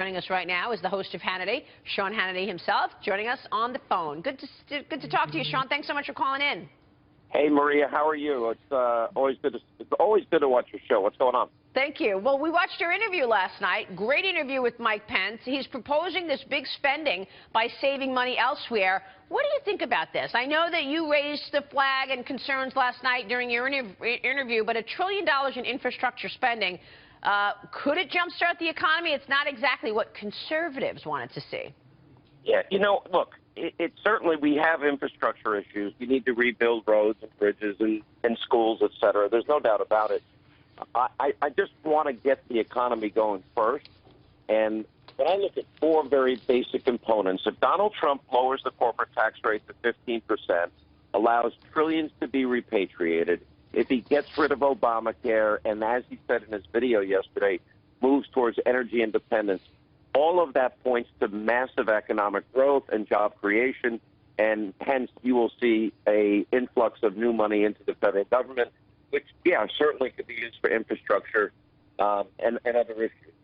Joining us right now is the host of Hannity, Sean Hannity himself, joining us on the phone. Good to talk to you, Sean. Thanks so much for calling in. Hey, Maria, how are you? It's always good to watch your show. What's going on? Thank you. Well, we watched your interview last night. Great interview with Mike Pence. He's proposing this big spending by saving money elsewhere. What do you think about this? I know that you raised the flag and concerns last night during your interview, but $1 trillion in infrastructure spending, could it jumpstart the economy? It's not exactly what conservatives wanted to see. Yeah, look, it certainly, we have infrastructure issues. We need to rebuild roads and bridges and schools, et cetera. There's no doubt about it. I just want to get the economy going first. And when I look at four very basic components, if Donald Trump lowers the corporate tax rate to 15%, allows trillions to be repatriated, if he gets rid of Obamacare, and as he said in his video yesterday, moves towards energy independence, all of that points to massive economic growth and job creation, and hence you will see an influx of new money into the federal government, which, yeah, certainly could be used for infrastructure and other issues.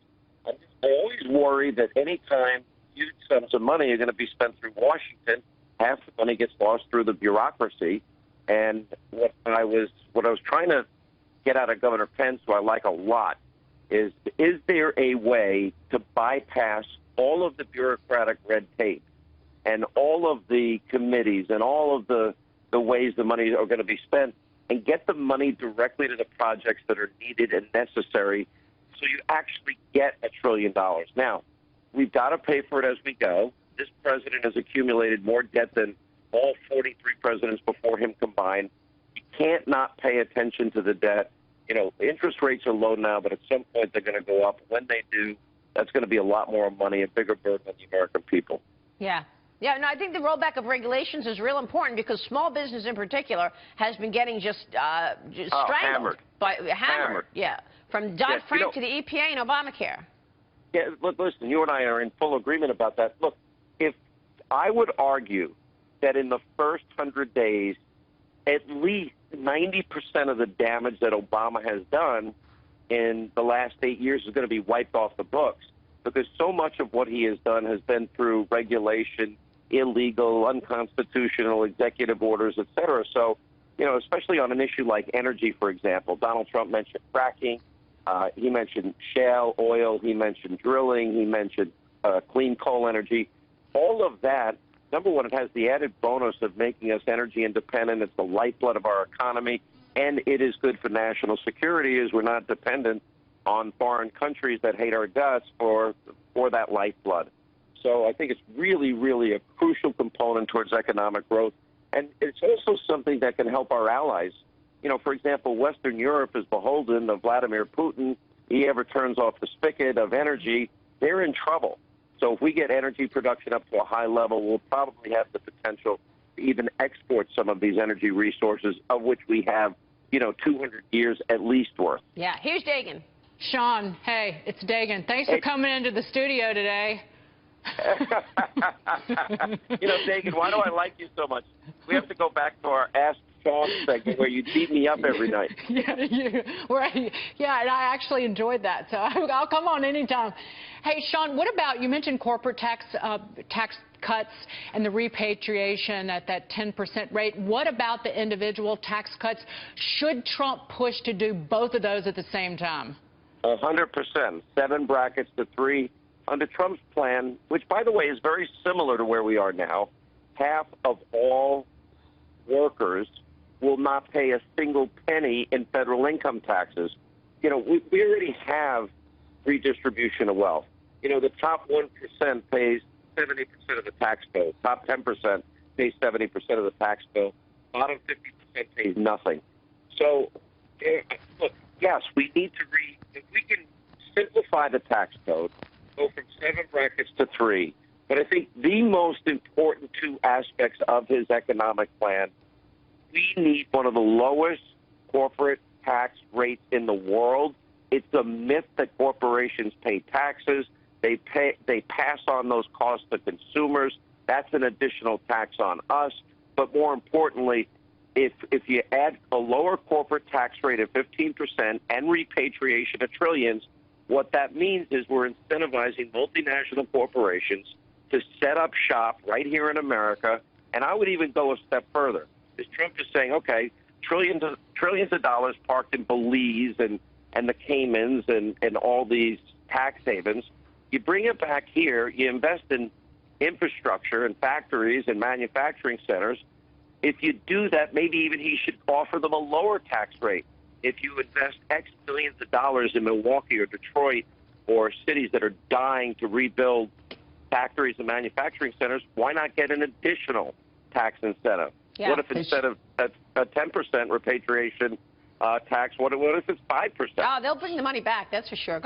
I always worry that any time huge sums of money are going to be spent through Washington, half the money gets lost through the bureaucracy. And what I was trying to get out of Governor Pence, who I like a lot, is there a way to bypass all of the bureaucratic red tape and all of the committees and all of the ways the money are going to be spent and get the money directly to the projects that are needed and necessary so you actually get $1 trillion? Now, we've got to pay for it as we go. This president has accumulated more debt than all 43 presidents before him combined. You can't not pay attention to the debt. Interest rates are low now, but at some point they're going to go up. When they do, that's going to be a lot more money, a bigger burden on the American people. Yeah. Yeah, no, I think the rollback of regulations is real important because small business in particular has been getting just strangled. Hammered. Yeah, from Dodd-Frank to the EPA and Obamacare. Yeah, look, listen, you and I are in full agreement about that. Look, if I would argue that in the first 100 days, at least 90% of the damage that Obama has done in the last 8 years is going to be wiped off the books, because so much of what he has done has been through regulation, illegal, unconstitutional executive orders, et cetera. So, especially on an issue like energy, for example, Donald Trump mentioned fracking. He mentioned shale oil. He mentioned drilling. He mentioned clean coal energy. All of that, number one, it has the added bonus of making us energy independent. It's the lifeblood of our economy, and it is good for national security, as we're not dependent on foreign countries that hate our guts for that lifeblood. So I think it's really, really a crucial component towards economic growth. And it's also something that can help our allies. For example, Western Europe is beholden to Vladimir Putin. He ever turns off the spigot of energy, they're in trouble. So if we get energy production up to a high level, we'll probably have the potential to even export some of these energy resources, of which we have, 200 years at least worth. Yeah, here's Dagan. Sean, hey, it's Dagan. Thanks for coming into the studio today. Dagan, why do I like you so much? We have to go back to our Ask Sean segment where you beat me up every night. Yeah, and I actually enjoyed that, so I'll come on anytime. Hey, Sean, what about, you mentioned corporate tax cuts and the repatriation at that 10% rate. What about the individual tax cuts? Should Trump push to do both of those at the same time? 100%. 7 brackets to 3. Under Trump's plan, which, by the way, is very similar to where we are now, half of all workers will not pay a single penny in federal income taxes. We already have redistribution of wealth. The top 1% pays 70% of the tax bill. Top 10% pays 70% of the tax bill. Bottom 50% pays nothing. So, look, yes, we need to if we can simplify the tax code, go from 7 brackets to 3. But I think the most important 2 aspects of his economic plan, we need one of the lowest corporate tax rates in the world. It's a myth that corporations pay taxes. They pass on those costs to consumers. That's an additional tax on us. But more importantly, if you add a lower corporate tax rate of 15% and repatriation of trillions, what that means is we're incentivizing multinational corporations to set up shop right here in America. And I would even go a step further. Because Trump is saying, okay, trillions of dollars parked in Belize and the Caymans and all these tax havens. You bring it back here, you invest in infrastructure and factories and manufacturing centers. If you do that, maybe even he should offer them a lower tax rate. If you invest X billions of dollars in Milwaukee or Detroit or cities that are dying to rebuild factories and manufacturing centers, why not get an additional tax incentive? Yeah. What if instead of a 10% repatriation tax, what if it's 5%? Oh, they'll bring the money back, that's for sure. Go ahead.